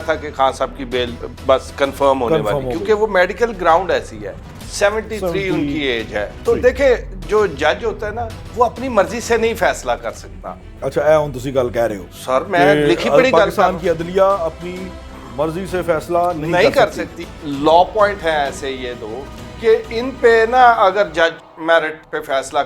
था कि खान साहब की बेल बस कंफर्म होने वाली, क्योंकि वो मेडिकल ग्राउंड ऐसी है, 73 उनकी एज है। तो देखे जो जज होता है ना, वो अपनी मर्जी से नहीं फैसला कर सकता। अच्छा, ਇਹ ਹੁਣ ਤੁਸੀਂ ਗੱਲ ਕਹਿ ਰਹੇ ਹੋ सर मैं लिखी पढ़ी गल पाकिस्तान की अदलिया अपनी मर्जी से फैसला नहीं कर सकती। लॉ पॉइंट है ऐसे ये दो कि इन पे ना अगर जज मेरिट पे फैसला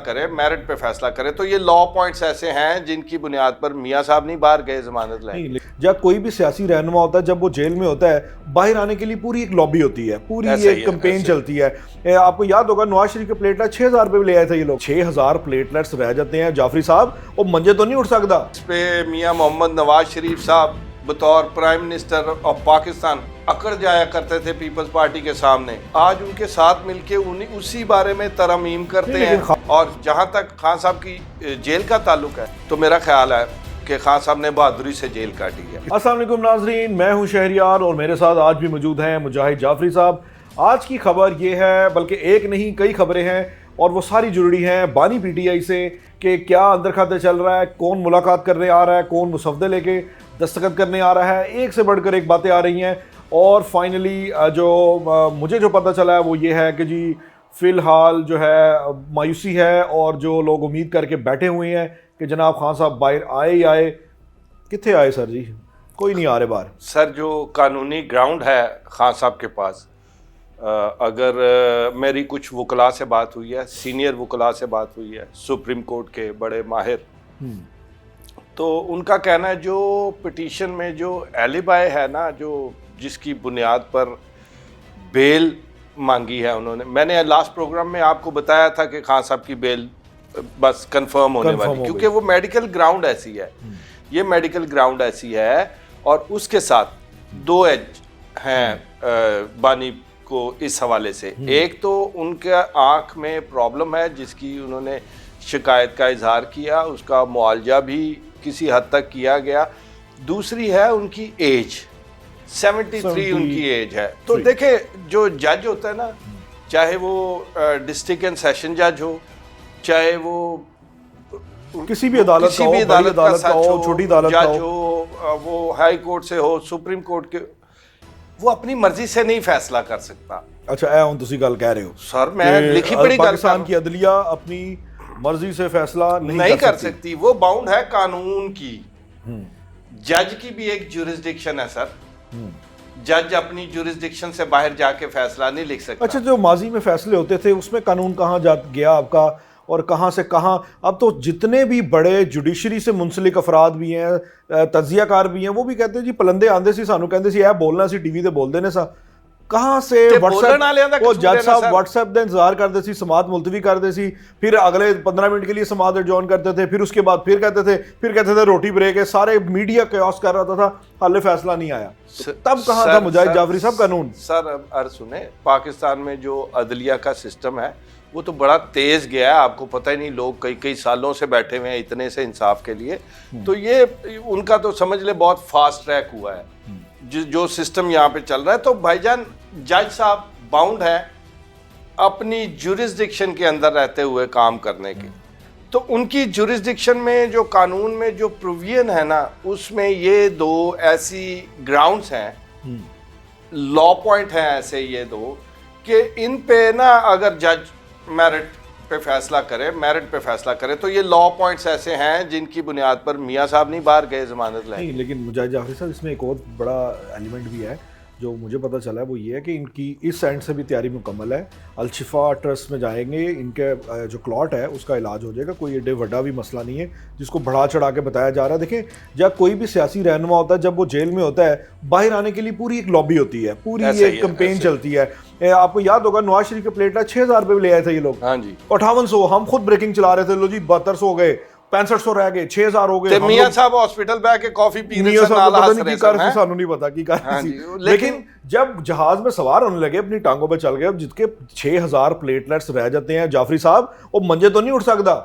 करे तो ये लॉ पॉइंट्स ऐसे हैं जिनकी बुनियाद पर मियाँ साहब नहीं बाहर गए जमानत लाए। जब कोई भी सियासी रहनुमा होता है, जब वो जेल में होता है, बाहर आने के लिए पूरी एक लॉबी होती है, पूरी एक कैंपेन चलती है। आपको याद होगा नवाज शरीफ के प्लेटलेट 6000 रुपए ले आए थे ये लोग। 6000 प्लेटलेट्स रह जाते हैं जाफरी साहब, वो मंजे तो नहीं उठ सकता। इस पे मियाँ मोहम्मद नवाज शरीफ साहब बतौर प्राइम मिनिस्टर ऑफ पाकिस्तान अकड़ जाया करते थे पीपल्स पार्टी के सामने। आज उनके साथ मिलके उसी बारे में तरमीम करते हैं। और जहां तक खान साहब की जेल का ताल्लुक है, तो मेरा ख्याल है कि खान साहब ने बहादुरी से जेल काटी है। अस्सलाम वालेकुम नाजरीन, मैं हूं शहरियार और मेरे साथ आज भी मौजूद हैं मुजाहिद जाफरी साहब। आज की खबर ये है, बल्कि एक नहीं कई खबरें हैं और वो सारी जुड़ी हैं बानी पीटीआई से कि क्या अंदर खाते चल रहा है, कौन मुलाकात करने आ रहा है, कौन मुसवदे लेके दस्तखत करने आ रहा है। एक से बढ़कर एक बातें आ रही हैं। और फाइनली मुझे जो पता चला है वो ये है कि जी फ़िलहाल जो है मायूसी है और जो लोग उम्मीद करके बैठे हुए हैं कि जनाब खान साहब बाहर आए ही आए। कितने आए सर जी? कोई नहीं आ रहे बाहर। सर जो कानूनी ग्राउंड है खान साहब के पास, अगर मेरी कुछ वकला से बात हुई है, सीनियर वकला से बात हुई है, सुप्रीम कोर्ट के बड़े माहिर, तो उनका कहना है जो पिटीशन में जो एलिबाई है ना, जो जिसकी बुनियाद पर बेल मांगी है उन्होंने, मैंने लास्ट प्रोग्राम में आपको बताया था कि खान साहब की बेल बस कंफर्म होने वाली, क्योंकि वो मेडिकल ग्राउंड ऐसी है, ये मेडिकल ग्राउंड ऐसी है। और उसके साथ दो एज हैं बानी को इस हवाले से। एक तो उनके आँख में प्रॉब्लम है जिसकी उन्होंने शिकायत का इजहार किया, उसका मुआवजा भी किसी हद तक किया गया। दूसरी है उनकी एज, 73 उनकी एज है। तो देखे जो जज होता है ना, चाहे वो डिस्ट्रिक्ट एंड सेशन जज हो, चाहे वो किसी भी अदालत का हो, छोटी अदालत का हो, वो हाई कोर्ट से हो, सुप्रीम कोर्ट के, वो अपनी मर्जी से नहीं फैसला कर सकता। अच्छा, ਇਹ ਹੁਣ ਤੁਸੀਂ ਗੱਲ ਕਹਿ ਰਹੇ ਹੋ सर मैं लिखी पढ़ी गल पाकिस्तान की अदलिया अपनी मर्जी से फैसला नहीं कर सकती। वो बाउंड है कानून की। जज की भी एक जुरिस्डिक्शन है सर, जज अपनी जुरिस्डिक्शन से बाहर जाके फैसला नहीं लिख सकता। अच्छा, जो माजी में फैसले होते थे उसमें कानून कहाँ जा गया आपका, और कहाँ से कहाँ? अब तो जितने भी बड़े जुडिशरी से मुंसलिक अफराद भी हैं, तजियाकार भी हैं, वो भी कहते हैं जी पलंदे आंदे सी सानू कहते सी ऐ बोलना सी टीवी ते बोलते ने सा। कहाँ से व्हाट्सएप, वो जज साहब व्हाट्सएप का इंतजार करते सी, समात मुलतवी करते सी, फिर अगले 15 मिनट के लिए समात एडजॉर्न करते थे, फिर उसके बाद फिर कहते थे रोटी ब्रेक है। सारे मीडिया कयास कर रहा था, हाले फैसला नहीं आया। तब कहाँ था मुजाहिद जाफरी साहब कानून? सर अर्ज सुने, पाकिस्तान में जो अदलिया का सिस्टम है वो तो बड़ा तेज गया है, आपको पता ही नहीं। लोग कई कई सालों से बैठे हुए हैं इतने से इंसाफ के लिए। तो ये उनका तो समझ ले बहुत फास्ट ट्रैक हुआ है जो सिस्टम यहाँ पे चल रहा है। तो भाईजान जज साहब बाउंड है अपनी जुरिस्डिक्शन के अंदर रहते हुए काम करने के। तो उनकी जुरिस्डिक्शन में जो कानून में जो प्रोविजन है ना, उसमें ये दो ऐसी ग्राउंड्स हैं, लॉ पॉइंट हैं ऐसे ये दो, कि इन पे ना अगर जज मेरिट पे फैसला करे तो ये लॉ पॉइंट्स ऐसे हैं जिनकी बुनियाद पर मियाँ साहब नहीं बाहर गए जमानत लाए। नहीं, लेकिन मुजाहिद जाफरी साहब इसमें एक और बड़ा एलिमेंट भी है जो मुझे पता चला है, वो ये है कि इनकी इस एंड से भी तैयारी मुकम्मल है। अलशिफा ट्रस्ट में जाएंगे, इनके जो क्लॉट है उसका इलाज हो जाएगा। कोई एडे बड़ा भी मसला नहीं है जिसको बढ़ा चढ़ा के बताया जा रहा है। देखें, जब कोई भी सियासी रहनुमा होता है, जब वो जेल में होता है, बाहर आने के लिए पूरी एक लॉबी होती है, पूरी एक कैंपेन चलती है। आपको याद होगा नवाज शरीफ के प्लेटलेट 6000 रुपए ले आए थे ये लोग। हाँ जी, 5800, हम खुद ब्रेकिंग चला रहे थे, लो जी 7200 हो गए, 6500 रह गए, 6000 हो गए। मियां साहब हॉस्पिटल पे आके कॉफी पी रहे थे, नाल हंस रहे थे, सानू नहीं पता की कर। लेकिन जब जहाज में सवार होने लगे, अपनी टांगों पे चल गए, अब जिसके 6000 प्लेटलेट्स रह जाते हैं जाफरी साहब, वो मंजे तो नहीं उठ सकता।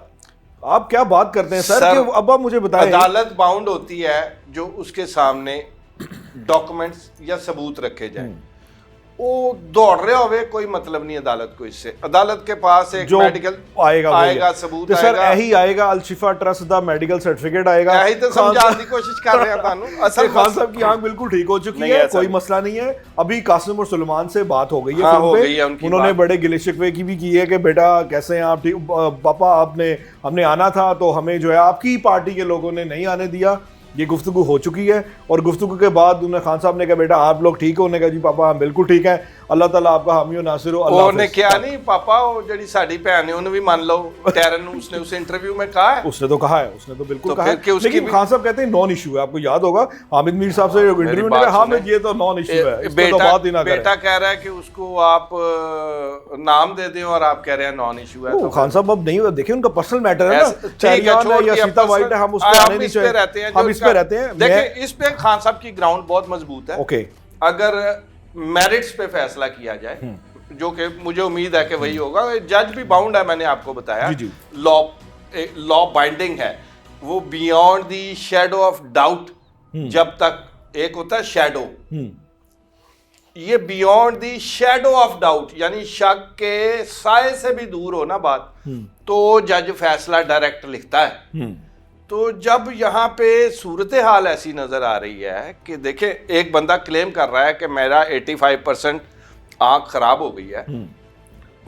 आप क्या बात करते हैं सर? कि अब आप मुझे बताएं, अदालत बाउंड होती है जो उसके सामने डॉक्यूमेंट्स या सबूत रखे जाएं। वो दौड़ रहे होवे, कोई मतलब नहीं अदालत को इससे। अदालत के पास एक जो मेडिकल आएगा सबूत तो सर आएगा। यही आएगा, अल शिफा ट्रस्ट दा मेडिकल सर्टिफिकेट आएगा। यही तो समझाने की कोशिश कर रहे हैं तानू। असल खान साहब की आंख बिल्कुल ठीक हो चुकी है, कोई मसला नहीं है। अभी कासिम और सुलेमान से बात हो गई है, हाँ, हो गई है उनकी उन्होंने बड़े गिले शिकवे की भी की है कि बेटा कैसे हैं आप, पापा हमने आना था तो हमें जो है आपकी पार्टी के लोगों ने नहीं आने दिया। ये गुफ्तगू हो चुकी है और गुफ्तगू के बाद उन्हें खान साहब ने कहा बेटा आप लोग ठीक हो, उन्होंने कहा जी पापा हम बिल्कुल ठीक हैं, अल्लाह ताला आपका हामी और नासिर हो। ਉਹਨੇ ਕਿਹਾ नहीं पापा वो ਜਿਹੜੀ ਸਾਡੀ ਭੈਣ ਨੇ ਉਹਨੂੰ भी मान लो, टैरन उसने उस इंटरव्यू में कहा है। उसने तो कहा है, उसने तो बिल्कुल कहा है, लेकिन खान साहब कहते हैं नॉन इशू है। आपको याद होगा हामिद मीर साहब से इंटरव्यू में हाँ ये तो नॉन इशू है, बेटा कह रहा है कि उसको आप नाम दे दें और आप कह रहे हैं नॉन इशू है। तो खान साहब अब नहीं, देखिए उनका पर्सनल मैटर है ना, चैरियान है या सीता वाइट है, हम उस पे आने नहीं चाहिए, हम इस पे रहते हैं। देखिए इस पे खान साहब की ग्राउंड बहुत मजबूत है। ओके, अगर मेरिट्स पे फैसला किया जाए, जो कि मुझे उम्मीद है कि वही होगा, जज भी बाउंड है, मैंने आपको बताया लॉ बाइंडिंग है, वो beyond the shadow of doubt. जब तक एक होता है शैडो, ये beyond the shadow of doubt यानी शक के साए से भी दूर हो ना बात, तो जज फैसला डायरेक्ट लिखता है। तो जब यहाँ पे सूरत हाल ऐसी नजर आ रही है कि देखें एक बंदा क्लेम कर रहा है कि मेरा 85% आंख खराब हो गई है,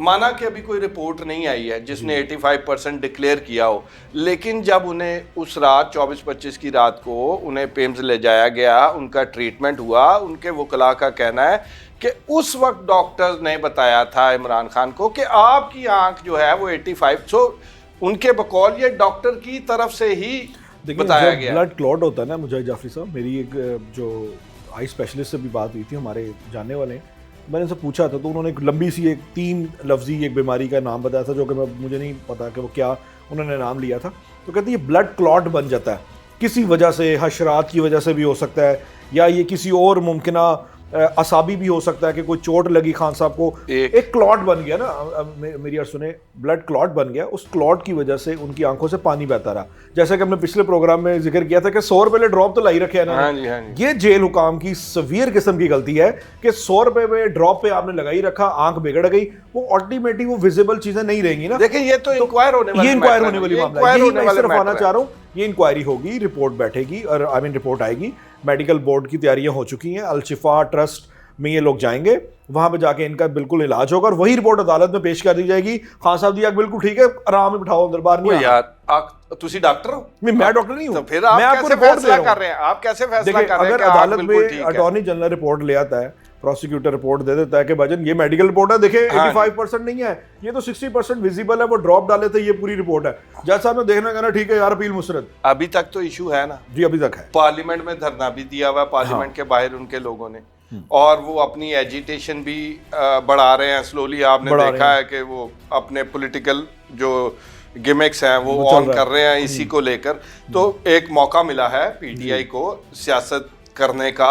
माना कि अभी कोई रिपोर्ट नहीं आई है जिसने 85% डिक्लेयर किया हो, लेकिन जब उन्हें उस रात 24-25 की रात को उन्हें पेम्स ले जाया गया, उनका ट्रीटमेंट हुआ, उनके वकला का कहना है कि उस वक्त डॉक्टर्स ने बताया था इमरान खान को कि आपकी आंख जो है वो 85, उनके बकौल ये डॉक्टर की तरफ से ही बताया गया। ब्लड क्लॉट होता है ना मुजाहिद जाफरी साहब, मेरी एक जो आई स्पेशलिस्ट से भी बात हुई थी, हमारे जानने वाले हैं, मैंने उनसे पूछा था तो उन्होंने एक लंबी सी एक 3 लफ्जी एक बीमारी का नाम बताया था, जो कि मुझे नहीं पता कि वो क्या उन्होंने नाम लिया था। तो कहते हैं ये ब्लड क्लॉट बन जाता है किसी वजह से, हशरात की वजह से भी हो सकता है, या ये किसी और मुमकिना असाबी भी हो सकता है कि कोई चोट लगी खान साहब को, एक क्लॉट बन गया ना, मेरी अर्ज सुने, ब्लड क्लॉट बन गया, उस क्लॉट की वजह से उनकी आंखों से पानी बहता रहा। जैसा कि हमने पिछले प्रोग्राम में जिक्र किया था कि 100 रुपए ड्रॉप तो लाई रखे हैं ना। हाँ जी, हाँ जी। ये जेल हुकाम की सवियर किस्म की गलती है कि 100 रुपए में ड्रॉप पे आपने लगाई रखा, आंख बिगड़ गई, वो ऑटोमेटिक वो विजिबल चीजें नहीं रहेंगी ना। देखिए ये तो इंक्वायर होने वाली मामला मैं सिर्फ आना चाह रहा हूँ, ये इंक्वायरी होगी, रिपोर्ट बैठेगी और आई मीन रिपोर्ट आएगी, मेडिकल बोर्ड की तैयारियां हो चुकी हैं, अल शिफा ट्रस्ट में ये लोग जाएंगे, वहां पे जाके इनका बिल्कुल इलाज होगा और वही रिपोर्ट अदालत में पेश कर दी जाएगी। खान साहब दी आंख बिल्कुल ठीक है, आराम में बिठाओ अंदर, बाहर नहीं यार तुसी डॉक्टर हो? मैं डॉक्टर नहीं हूं, तो फिर आप कैसे फैसला कर रहे हैं? आप कैसे फैसला कर रहे हैं? अगर अदालत में अटॉर्नी जनरल रिपोर्ट ले आता है, प्रोसिक्यूटर रिपोर्ट दे देता है कि भाईजान ये मेडिकल रिपोर्ट है, देखिए 85% नहीं है, ये तो 60% विजिबल है, वो ड्रॉप डाले थे, ये पूरी रिपोर्ट है। जज साहब ने देखना कहना ठीक है यार, अपील मुस्तरद। अभी तक तो इशू है ना जी, अभी तक है। पार्लियामेंट में धरना भी दिया हुआ, पार्लियामेंट के बाहर उनके लोगों ने, और वो अपनी एजिटेशन भी बढ़ा रहे हैं स्लोली। आपने देखा है कि वो अपने पॉलिटिकल जो गिमिक्स हैं वो ऑन कर रहे हैं इसी को लेकर। तो एक मौका मिला है पीटीआई को सियासत करने का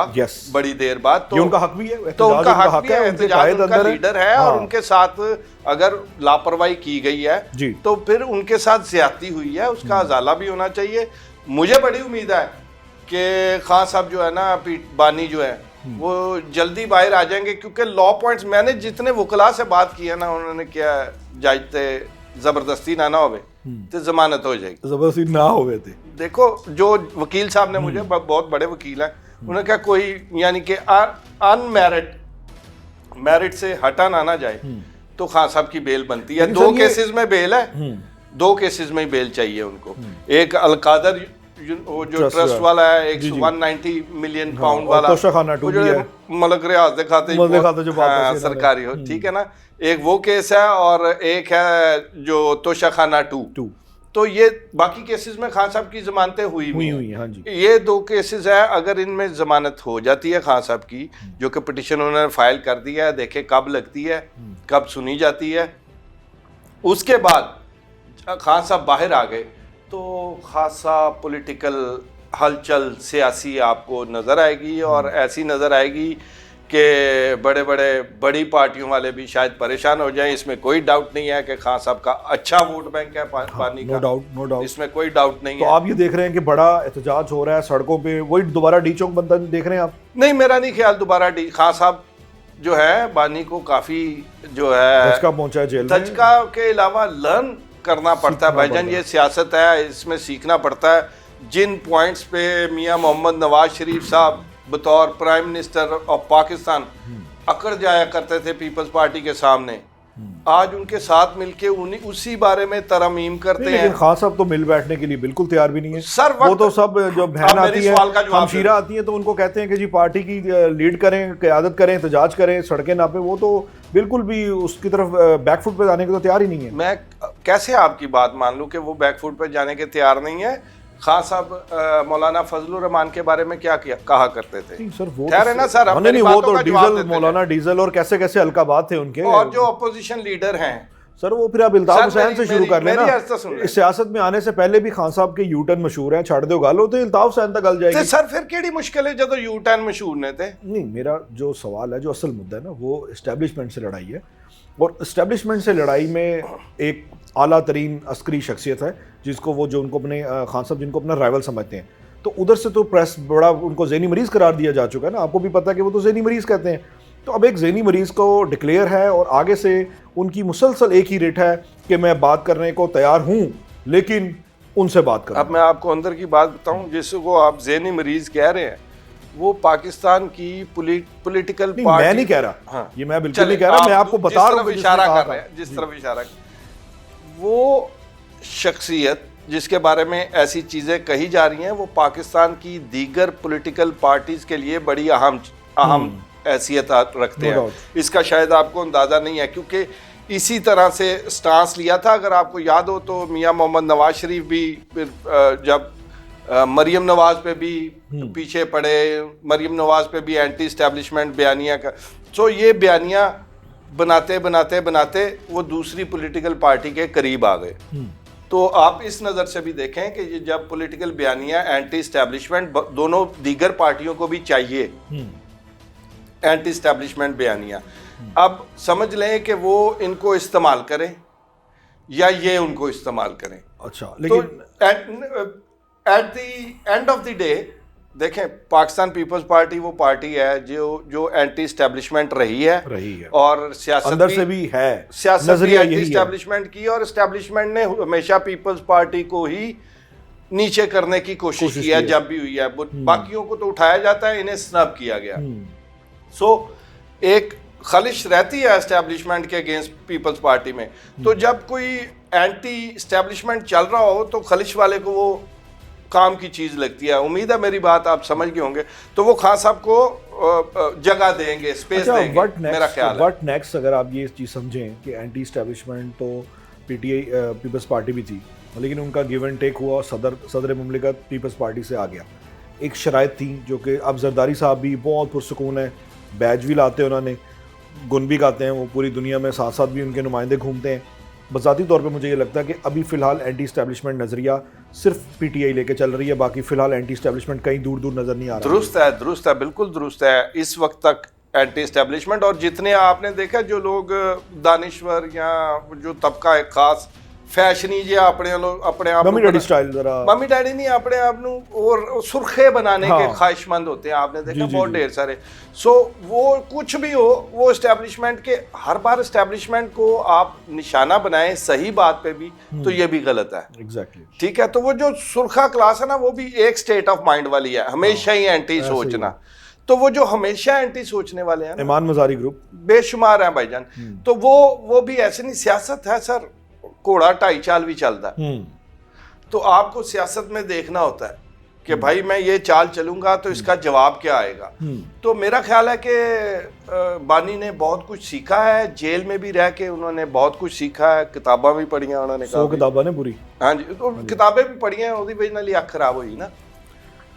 बड़ी देर बाद, तो उनका हक भी है, तो उनका हक भी है, एहतजाज उनका लीडर है, और उनके साथ अगर लापरवाही की गई है तो फिर उनके साथ ज्यादती हुई है, उसका अजाला भी होना चाहिए। मुझे बड़ी उम्मीद है कि खान साहब जो है ना, बानी जो है, वो जल्दी बाहर आ जाएंगे, क्योंकि लॉ पॉइंट्स मैंने जितने वकला से बात की है ना, उन्होंने क्या जायते जबरदस्ती ना होवे तो जमानत हो जाएगी, जबरदस्ती ना होवे थे। देखो जो वकील साहब ने, मुझे बहुत बड़े वकील हैं, उन्होंने कहा कोई यानी कि मेरिट से हटा ना जाए तो खान साहब की बेल बनती है। 2 केसेस में बेल है, 2 केसेस में ही बेल चाहिए उनको। एक अलकादर वो जो ट्रस्ट वाला है, 190 मिलियन पाउंड वाला, मलक रियाज दिखाते सरकारी हो, ठीक है ना, एक वो केस है, और एक है जो तोशाखाना 2। तो ये बाकी केसेस में खान साहब की जमानतें हुई हैं। हाँ जी। ये 2 केसेस है, अगर इनमें जमानत हो जाती है खान साहब की, जो कि पिटिशन उन्होंने फाइल कर दिया है, देखे कब लगती है, कब सुनी जाती है, उसके बाद खान साहब बाहर आ गए तो खासा पॉलिटिकल हलचल सियासी आपको नज़र आएगी, और ऐसी नज़र आएगी कि बड़ी पार्टियों वाले भी शायद परेशान हो जाएं। इसमें कोई डाउट नहीं है कि खान साहब का अच्छा वोट बैंक है पानी का, नो डाउट, इसमें कोई डाउट नहीं है। तो आप ये देख रहे हैं कि बड़ा एहतजाज हो रहा है सड़कों पे, वही दोबारा डी चौक बनता देख रहे हैं आप? नहीं, मेरा नहीं ख्याल दोबारा खान साहब जो है बानी को काफी जो है धचका पहुंचा है जेल में। धचका के अलावा लर्न करना पड़ता है भाईजान, ये सियासत है, इसमें सीखना पड़ता है। जिन पॉइंट्स पे मियां मोहम्मद नवाज शरीफ साहब बतौर प्राइम मिनिस्टर ऑफ पाकिस्तान अकड़ जाया करते थे पीपल्स पार्टी के सामने, आज उनके साथ मिलके उन्हीं उसी बारे में तरमीम करते हैं। लेकिन खान साहब तो मिल बैठने के लिए बिल्कुल तैयार भी नहीं है सर। वो तो सब जो बहन आती है, हमशीरा है आती है तो उनको कहते हैं कि जी पार्टी की लीड करें, क़यादत करें, एहतजाज करें, सड़कें नापें, वो तो बिल्कुल भी उसकी तरफ बैकफुट पे जाने के तो तैयार ही नहीं है। मैं कैसे आपकी बात मान लूं कि वो बैकफुट पे जाने के तैयार नहीं है। खान साहब मौलाना फजलुर रहमान के बारे में क्या कहा करते थे? सर वो खैर है ना सर, नहीं, वो तो डीजल, मौलाना डीजल और कैसे कैसे अलकाबात थे उनके। और जो अपोजिशन लीडर हैं सर, वो फिर आप इल्ताफ हुसैन से शुरू कर लेना। इस सियासत में आने से पहले भी खान साहब के यू टर्न मशहूर है, छड़ दो गालो तो इल्ताफ हुसैन तक गल जाएगी। सर फिर केड़ी मुश्किल है जब यू टर्न मशहूर ने थे? नहीं, मेरा जो सवाल है, जो असल मुद्दा है ना, वो एस्टेब्लिशमेंट से लड़ाई है। और एस्टेब्लिशमेंट से लड़ाई में एक आला तरीन अस्करी शख्सियत है जिसको वो जो उनको अपने खान साहब जिनको अपना राइवल समझते हैं, तो उधर से तो प्रेस बड़ा उनको ज़हनी मरीज़ करार दिया जा चुका है ना। आपको भी पता है कि वो तो ज़हनी मरीज़ कहते हैं। तो अब एक ज़हनी मरीज़ को डिक्लेयर है और आगे से उनकी मुसलसल एक ही रेट है कि मैं बात करने को तैयार हूँ, लेकिन उनसे बात करूँ। अब मैं आपको अंदर की बात बताऊँ, जिसको आप ज़हनी मरीज़ कह रहे हैं, वो पाकिस्तान की पॉलिटिकल पार्टी। मैं नहीं कह रहा, हाँ, ये मैं बिल्कुल नहीं कह रहा, मैं आपको बता रहा हूँ इशारा कर रहे हैं, जिस तरफ इशारा। वो शख्सियत जिसके बारे में ऐसी चीज़ें कही जा रही हैं, वो पाकिस्तान की दीगर पॉलिटिकल पार्टीज के लिए बड़ी अहम हैसियत रखते हैं। इसका शायद आपको अंदाज़ा नहीं है, क्योंकि इसी तरह से स्टांस लिया था। अगर आपको याद हो तो मियां मोहम्मद नवाज शरीफ भी जब मरियम नवाज पे भी पीछे पड़े, मरियम नवाज पे भी एंटी इस्टेब्लिशमेंट बयानिया का, तो ये बयानिया बनाते बनाते बनाते वो दूसरी पॉलिटिकल पार्टी के करीब आ गए। तो आप इस नज़र से भी देखें कि ये जब पॉलिटिकल बयानिया एंटी इस्टेब्लिशमेंट, दोनों दीगर पार्टियों को भी चाहिए एंटी इस्टेब्लिशमेंट बयानिया, अब समझ लें कि वो इनको इस्तेमाल करें या ये उनको इस्तेमाल करें। अच्छा, लेकिन तो at the end of the day देखें, पाकिस्तान पीपल्स पार्टी वो पार्टी है जो एंटी इस्टेब्लिशमेंट रही है और सियासत अंदर से भी है, सियासत भी एंटी इस्टेब्लिशमेंट की, और इस्टेब्लिशमेंट ने हमेशा पीपल्स पार्टी को ही नीचे करने की कोशिश की है जब भी हुई है। बाकियों को तो उठाया जाता है, इन्हें स्नब किया गया। सो एक खलिश रहती है एस्टेब्लिशमेंट के अगेंस्ट पीपल्स पार्टी में। तो जब कोई एंटी इस्टेब्लिशमेंट चल रहा हो तो खलिश वाले को वो काम की चीज़ लगती है। उम्मीद है मेरी बात आप समझ गए होंगे। तो वो खान साहब को जगह देंगे, स्पेस देंगे, मेरा ख्याल है। व्हाट नेक्स्ट, अगर आप ये चीज़ समझें कि एंटी इस्टेब्लिशमेंट तो पीटीआई पीपल्स पार्टी भी थी, लेकिन उनका गिव एंड टेक हुआ, सदर मुमलिकत पीपल्स पार्टी से आ गया। एक शराइत थी जो कि अब जरदारी साहब भी बहुत पुरसकून है, बैज भी लाते हैं उन्होंने, गुन भी गाते हैं, वो पूरी दुनिया में साथ साथ भी उनके नुमाइंदे घूमते हैं। बज़ाती तौर पे मुझे ये लगता है कि अभी फ़िलहाल एंटी इस्टेब्लिशमेंट नज़रिया सिर्फ पीटीआई लेके चल रही है, बाकी फ़िलहाल एंटी इस्टेब्लिशमेंट कहीं दूर दूर नज़र नहीं आ रहा। दुरुस्त है, बिल्कुल दुरुस्त है। इस वक्त तक एंटी इस्टेब्लिशमेंट, और जितने आपने देखा जो लोग दानिश्वर या जो तबका एक खास फैशनी जे अपने आप मम्मी डैडी स्टाइल, जरा मम्मी डैडी नहीं अपने आप और सुर्खे बनाने के ख्वाहिशमंद होते हैं, आपने देखा बहुत ढेर सारे। सो वो कुछ भी हो, वो एस्टेब्लिशमेंट के हर बार एस्टेब्लिशमेंट को आप निशाना बनाएं सही बात पे भी, तो ये भी गलत है। एग्जैक्टली, ठीक है। तो वो जो सुर्खा क्लास है ना, वो भी एक स्टेट ऑफ माइंड वाली है, हमेशा ही एंटी सोचना। तो वो जो हमेशा एंटी सोचने वाले हैं, ईमान मज़ारी ग्रुप बेशुमार हैं भाईजान। तो वो भी ऐसे नहीं, सियासत है सर, घोड़ा ढाई चाल भी चलता है। तो आपको सियासत में देखना होता है कि भाई मैं ये चाल चलूंगा तो इसका जवाब क्या आएगा। तो मेरा ख्याल है कि बानी ने बहुत कुछ सीखा है, जेल में भी रह के उन्होंने बहुत कुछ सीखा है, किताबें भी पढ़ी हैं उन्होंने, 100 किताबें ने पूरी। हाँ जी, तो किताबें भी पढ़ी हैं, उसकी वजह नाल अख खराब हुई ना,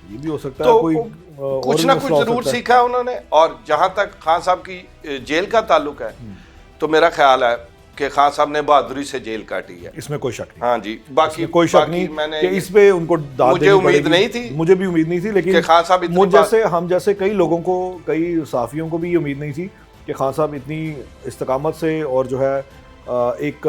ये भी हो सकता तो है, कोई कुछ ना कुछ जरूर सीखा है उन्होंने। और जहां तक खान साहब की जेल का ताल्लुक है, तो मेरा ख्याल है कि खान साहब ने बहादुरी से जेल काटी है, इसमें कोई शक नहीं। हाँ जी, बाकी कोई शक नहीं मैंने कि इस पे उनको दाद मुझे उम्मीद नहीं थी, मुझे भी उम्मीद नहीं थी, लेकिन खान साहब मुझ जैसे हम जैसे कई लोगों को, कई साफियों को भी ये उम्मीद नहीं थी कि खान साहब इतनी इस्तकामत से और जो है एक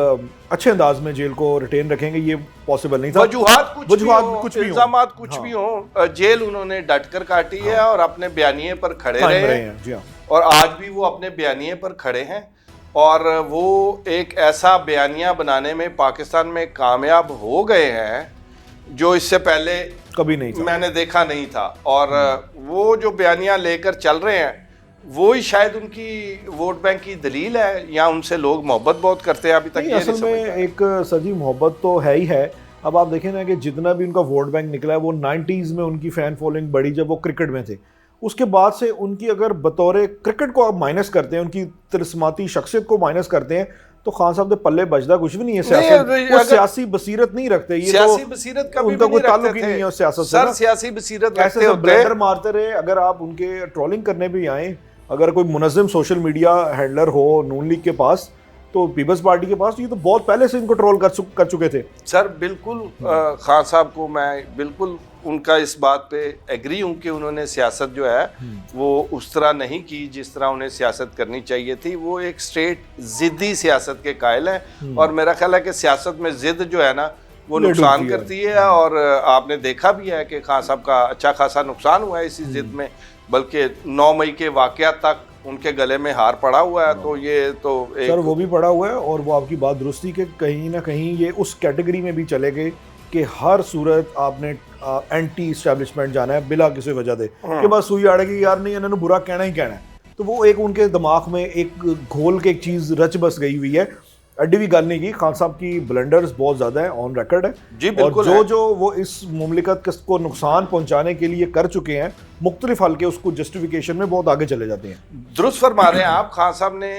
अच्छे अंदाज में जेल को रिटेन रखेंगे, ये पॉसिबल नहीं था। वजूहात कुछ भी इल्जामात कुछ भी हो, जेल उन्होंने डट कर काटी है और अपने बयानिए पर खड़े रहे हैं। और आज भी वो अपने बयानिए पर खड़े हैं और वो एक ऐसा बयानिया बनाने में पाकिस्तान में कामयाब हो गए हैं जो इससे पहले कभी नहीं था, मैंने देखा नहीं था। और वो जो बयानिया लेकर चल रहे हैं वो ही शायद उनकी वोट बैंक की दलील है, या उनसे लोग मोहब्बत बहुत करते हैं। अभी तक ये असल में एक सजी मोहब्बत तो है ही है। अब आप देखें ना कि जितना भी उनका वोट बैंक निकला है वो 90s में उनकी फ़ैन फॉलोइंग बढ़ी जब वो क्रिकेट में थे। उसके बाद से उनकी अगर बतौर क्रिकेट को आप माइनस करते हैं, उनकी तिरस्माती शख्सियत को माइनस करते हैं, तो खान साहब के पल्ले बजदा कुछ भी नहीं है। सियासी बसीरत नहीं रखते, ये सियासी बसीरत का उनका कोई ताल्लुक ही नहीं है सियासत से। सियासी बसीरत ऐसे ब्लेंडर मारते रहे। अगर आप उनके ट्रोलिंग करने भी आए, अगर कोई मुनज़्ज़म सोशल मीडिया हैंडलर हो नून लीग के पास, तो पीपल्स पार्टी के पास, ये तो बहुत पहले से इनको ट्रोल कर चुके थे। सर बिल्कुल खान साहब को मैं बिल्कुल उनका इस बात पे एग्री हूँ कि उन्होंने सियासत जो है वो उस तरह नहीं की जिस तरह उन्हें सियासत करनी चाहिए थी। वो एक स्ट्रेट ज़िद्दी सियासत के कायल हैं और मेरा ख्याल है कि सियासत में ज़िद जो है ना वो नुकसान करती है। और आपने देखा भी है कि खान साहब का अच्छा खासा नुकसान हुआ है इसी ज़िद में, बल्कि 9 मई के वाक़यात तक उनके गले में हार पड़ा हुआ है। तो ये तो एक सर वो भी पड़ा हुआ है, और वो आपकी बात दुरुस्ती के कहीं ना कहीं ये उस कैटेगरी में भी चले गए कि हर सूरत आपने एंटी इस्टेब्लिशमेंट जाना है बिला किसी वजह दे कि बस सुई आड़ेगी यार, नहीं इन्होंने बुरा कहना ही कहना है। तो वो एक उनके दिमाग में एक घोल के एक चीज़ रच बस गई हुई है। अड्डी भी गल नहीं की, खान साहब की ब्लंडर्स बहुत ज़्यादा है, ऑन रिकॉर्ड है जी, और जो वो इस मुमलिकत को नुकसान पहुंचाने के लिए कर चुके हैं मुख्तलिफ हल्के, उसको जस्टिफिकेशन में बहुत आगे चले जाते हैं। दुरुस्त फरमा रहे हैं आप। खान साहब ने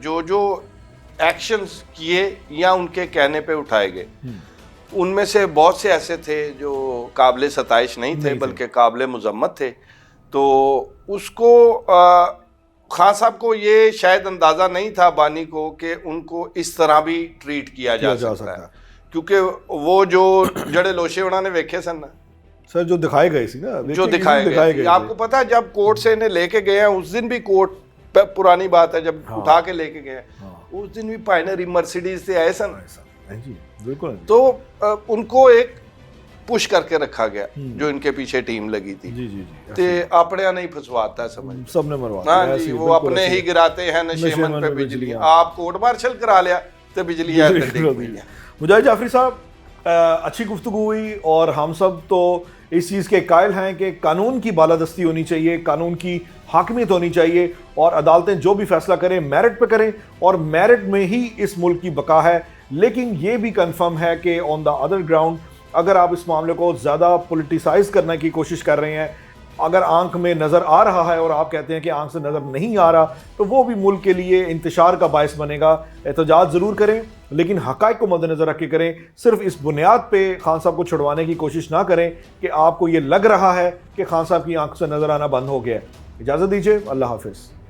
जो एक्शंस किए या उनके कहने पे उठाए गए, उनमें से बहुत से ऐसे थे जो काबिल सताइश नहीं थे बल्कि काबिल मुजम्मत थे। तो उसको खान साहब को ये शायद अंदाज़ा नहीं था बानी को कि उनको इस तरह भी ट्रीट किया जा सकता है, क्योंकि वो जो जड़े लोशे उन्होंने वेखे सन ना सर, जो दिखाए गए सी ना, जो दिखाए गए आपको पता है, जब कोर्ट से इन्हें लेके गए हैं उस दिन भी, कोर्ट पुरानी बात है जब उठा के लेके गए उस दिन भी पायनरी मर्सिडीज से आए सन जी, बिल्कुल। तो उनको एक पुश करके रखा गया जो इनके पीछे टीम लगी थी। जी जी जी, ते अपने नहीं फंसवाता है, समझ सबने मरवाता हाँ जी, वो अपने ही गिराते हैं नशेमन पे बिजली। आप कोर्ट मार्शल करा लिया तो बिजली मुजाहिद जाफरी साहब, अच्छी गुफ्तगू हुई और हम सब तो इस चीज़ के कायल हैं कि कानून की बालादस्ती होनी चाहिए, कानून की हाकमियत होनी चाहिए और अदालतें जो भी फैसला करें मेरिट पे करें और मेरिट में ही इस मुल्क की बका है। लेकिन ये भी कंफर्म है कि ऑन द अदर ग्राउंड अगर आप इस मामले को ज़्यादा पॉलिटिसाइज करने की कोशिश कर रहे हैं, अगर आंख में नज़र आ रहा है और आप कहते हैं कि आंख से नज़र नहीं आ रहा, तो वो भी मुल्क के लिए इंतशार का बायस बनेगा। एहतजाज ज़रूर करें लेकिन हक़ाइक़ को मद्देनज़र रख के करें। सिर्फ इस बुनियाद पे खान साहब को छुड़वाने की कोशिश ना करें कि आपको ये लग रहा है कि खान साहब की आंख से नज़र आना बंद हो गया। इजाज़त दीजिए, अल्लाह हाफ़िज़।